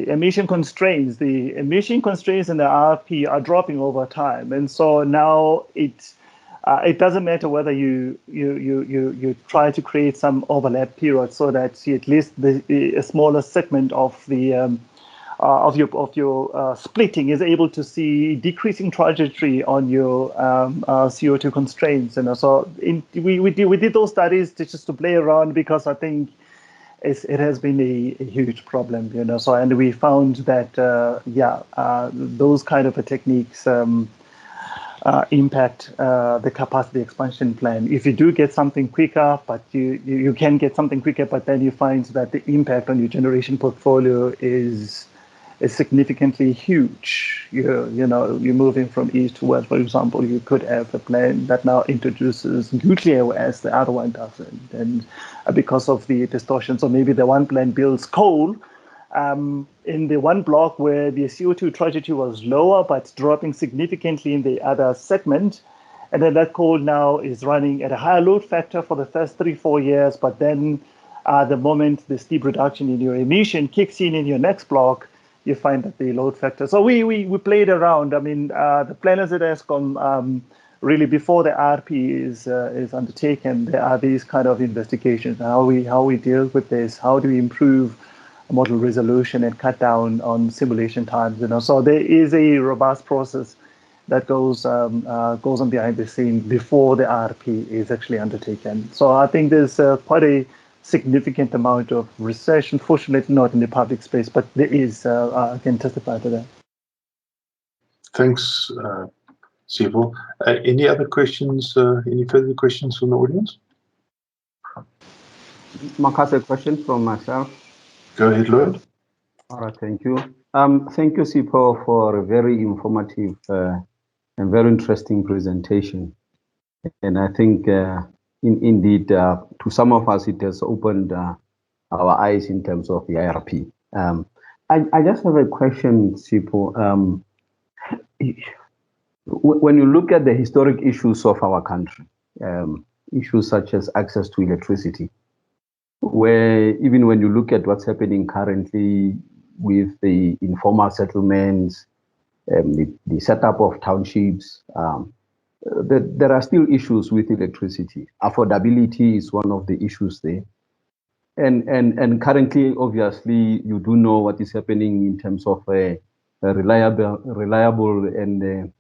Speaker 2: emission constraints. The emission constraints in the RP are dropping over time, and so now it doesn't matter whether you try to create some overlap period so that at least a smaller segment of the of your splitting is able to see decreasing trajectory on your CO2 constraints. And so we did those studies just to play around because I think it has been a huge problem, So, and we found that those kind of techniques impact the capacity expansion plan. If you do get something quicker, but you can get something quicker, but then you find that the impact on your generation portfolio is significantly huge. You're moving from east to west, for example. You could have a plan that now introduces nuclear, whereas the other one doesn't, and because of the distortion. So maybe the one plan builds coal in the one block where the CO2 trajectory was lower, but dropping significantly in the other segment. And then that coal now is running at a higher load factor for the first 3-4 years. But then the moment the steep reduction in your emission kicks in your next block, you find that the load factor. So we played around. I mean, the planners at Eskom, really before the RP is undertaken, there are these kind of investigations, how we deal with this, how do we improve model resolution and cut down on simulation times. So there is a robust process that goes on behind the scene before the RP is actually undertaken. So I think there's quite a significant amount of research, unfortunately not in the public space, but there is, I can testify to that.
Speaker 1: Thanks, Sipho. Any other questions, any further questions from the audience?
Speaker 4: Mark has a question from myself.
Speaker 1: Go ahead, Lloyd.
Speaker 4: All right, thank you. Thank you, Sipho, for a very informative and very interesting presentation. And I think indeed, to some of us, it has opened our eyes in terms of the IRP. I just have a question, Sipho. When you look at the historic issues of our country, issues such as access to electricity, where even when you look at what's happening currently with the informal settlements, the setup of townships, there are still issues with electricity. Affordability is one of the issues there. And currently, obviously, you do know what is happening in terms of reliable and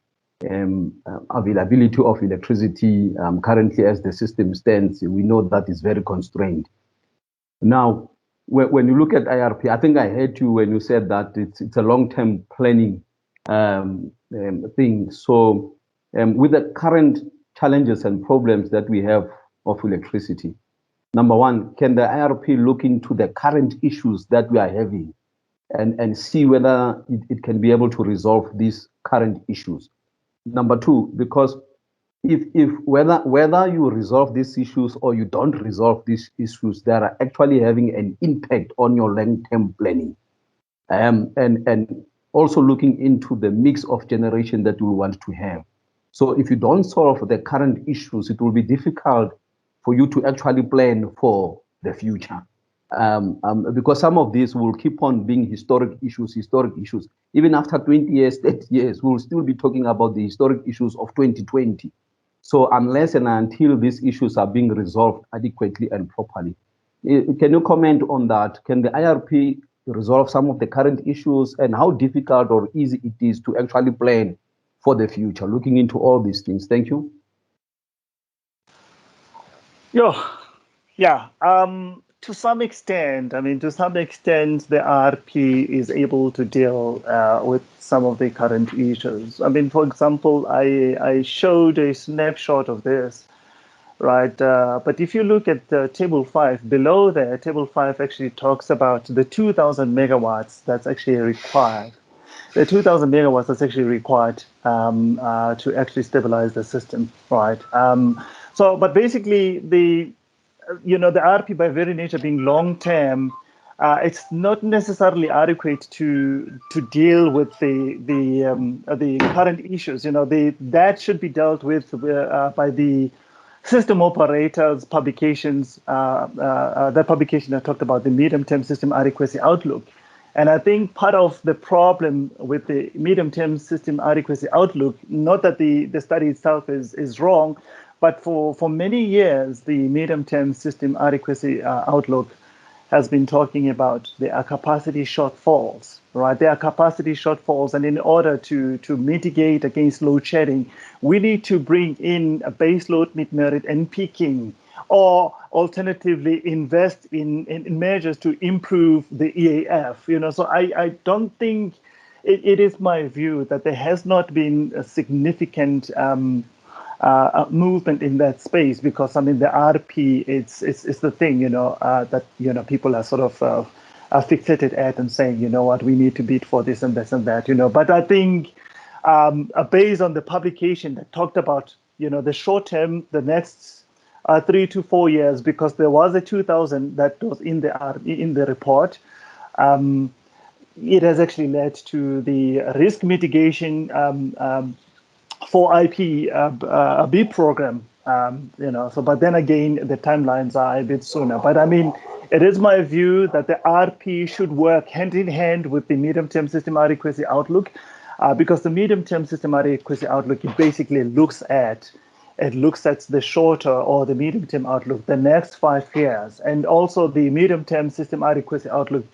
Speaker 4: availability of electricity. Currently, as the system stands, we know that is very constrained. Now, when you look at IRP, I think I heard you when you said that it's a long-term planning thing. So with the current challenges and problems that we have of electricity, number one, can the IRP look into the current issues that we are having and see whether it can be able to resolve these current issues? Number two, because if whether you resolve these issues or you don't resolve these issues, they are actually having an impact on your long-term planning, and also looking into the mix of generation that you want to have. So if you don't solve the current issues, it will be difficult for you to actually plan for the future, because some of these will keep on being historic issues. Even after 20 years, 30 years, we'll still be talking about the historic issues of 2020. So unless and until these issues are being resolved adequately and properly, can you comment on that? Can the IRP resolve some of the current issues, and how difficult or easy it is to actually plan for the future, looking into all these things? Thank you.
Speaker 2: Yeah. To some extent, the RP is able to deal with some of the current issues. For example, I showed a snapshot of this, right? But if you look at table 5, below there, table 5 actually talks about the 2,000 megawatts that's actually required. the 2,000 megawatts that's actually required to actually stabilize the system, right? But basically the IRP by very nature being long term, it's not necessarily adequate to deal with the current issues. That should be dealt with by the system operators' publications. That publication I talked about, the medium-term system adequacy outlook. And I think part of the problem with the medium-term system adequacy outlook, not that the study itself is wrong, but for many years, the medium-term system adequacy outlook has been talking about there are capacity shortfalls, right? There are capacity shortfalls, and in order to mitigate against load shedding, we need to bring in a base load mid-merit and peaking, or alternatively invest in measures to improve the EAF. So I don't think it is my view that there has not been a significant movement in that space, because I mean the RP it's the thing that people are sort of fixated at and saying, what, we need to bid for this and this and that, But I think based on the publication that talked about the short term, the next 3 to 4 years, because there was a 2,000 that was in the report. It has actually led to the risk mitigation for IP a big program, but then again, the timelines are a bit sooner. But I mean, it is my view that the RP should work hand in hand with the medium-term system adequacy outlook, because the medium-term system adequacy outlook, it basically looks at the shorter or the medium-term outlook, the next 5 years, and also the medium-term system adequacy outlook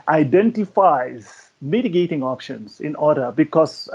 Speaker 2: identifies mitigating options in order, because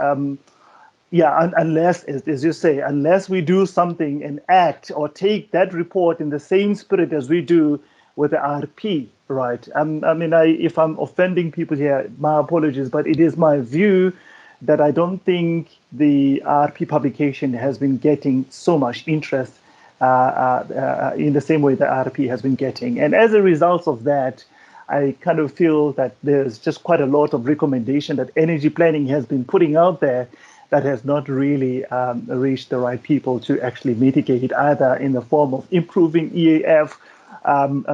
Speaker 2: unless, as you say, unless we do something and act or take that report in the same spirit as we do with the RP, right? If I'm offending people here, my apologies, but it is my view that I don't think the RP publication has been getting so much interest in the same way the RP has been getting. And as a result of that, I kind of feel that there's just quite a lot of recommendation that energy planning has been putting out there that has not really reached the right people to actually mitigate it, either in the form of improving EAF,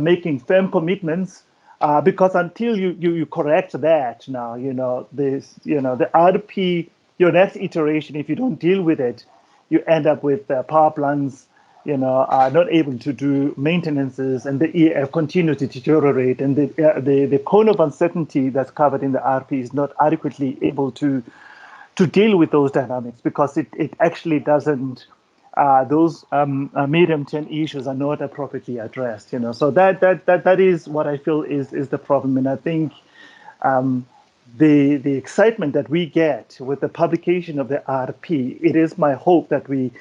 Speaker 2: making firm commitments, because until you correct that now, the RP, your next iteration, if you don't deal with it, you end up with power plants, are not able to do maintenances, and the EAF continue to deteriorate, and the cone of uncertainty that's covered in the RP is not adequately able to deal with those dynamics, because it actually doesn't, those medium-term issues are not appropriately addressed, So that is what I feel is the problem. And I think the excitement that we get with the publication of the RP, it is my hope that we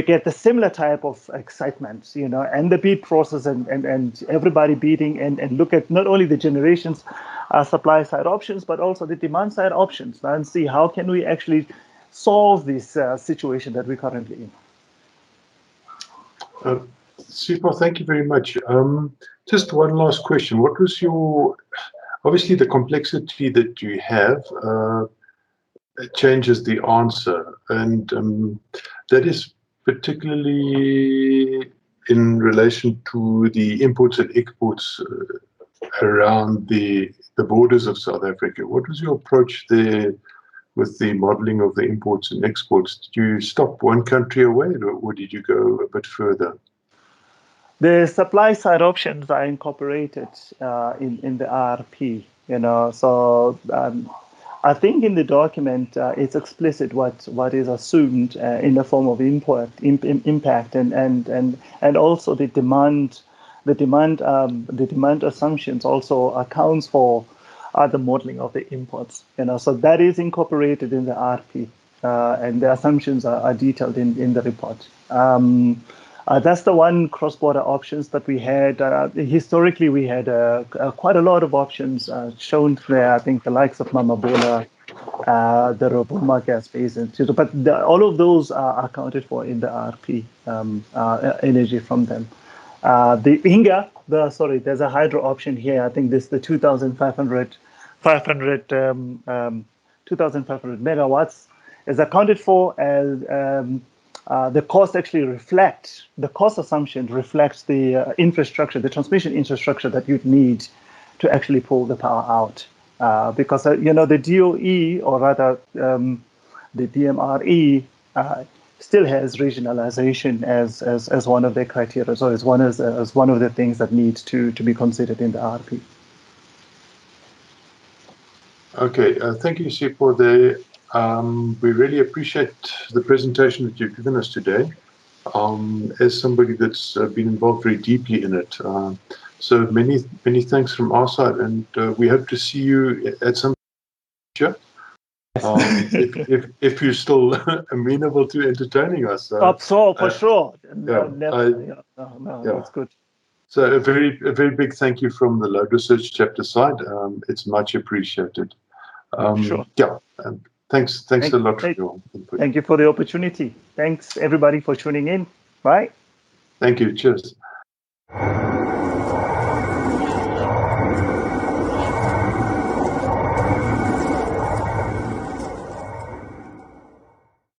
Speaker 2: get the similar type of excitement, and the bid process and everybody bidding and look at not only the generations supply side options, but also the demand side options, and see how can we actually solve this situation that we're currently in.
Speaker 1: Sipho, thank you very much. Just one last question. What was obviously the complexity that you have changes the answer, and that is particularly in relation to the imports and exports around the borders of South Africa. What was your approach there with the modeling of the imports and exports? Did you stop one country away, or did you go a bit further?
Speaker 2: The supply side options are incorporated in the RP, so I think in the document it's explicit what is assumed in the form of impact and also the demand assumptions also accounts for the modeling of the imports, so that is incorporated in the RP, and the assumptions are detailed in the report. That's the one cross-border options that we had. Historically, we had quite a lot of options shown there. I think the likes of Mamabola, the Roboma gas basin, but all of those are accounted for in the RP energy from them. The Inga, there's a hydro option here. I think this the 2,500 2,500 megawatts is accounted for as the cost actually reflects, the cost assumption reflects the infrastructure, the transmission infrastructure that you'd need to actually pull the power out. Because, you know, the DOE, or rather the DMRE, still has regionalization as one of their criteria, so as one of the things that need to be considered in the IRP.
Speaker 1: Okay, thank you, Sipho. We really appreciate the presentation that you've given us today. As somebody that's been involved very deeply in it, so many thanks from our side, and we hope to see you at some future. If you're still amenable to entertaining us.
Speaker 2: For sure.
Speaker 1: That's
Speaker 2: good.
Speaker 1: So a very big thank you from the Load Research Chapter side. It's much appreciated.
Speaker 2: Sure.
Speaker 1: Yeah. Thanks a lot for your input.
Speaker 2: Thank you for the opportunity. Thanks everybody for tuning in. Bye.
Speaker 1: Thank you. Cheers.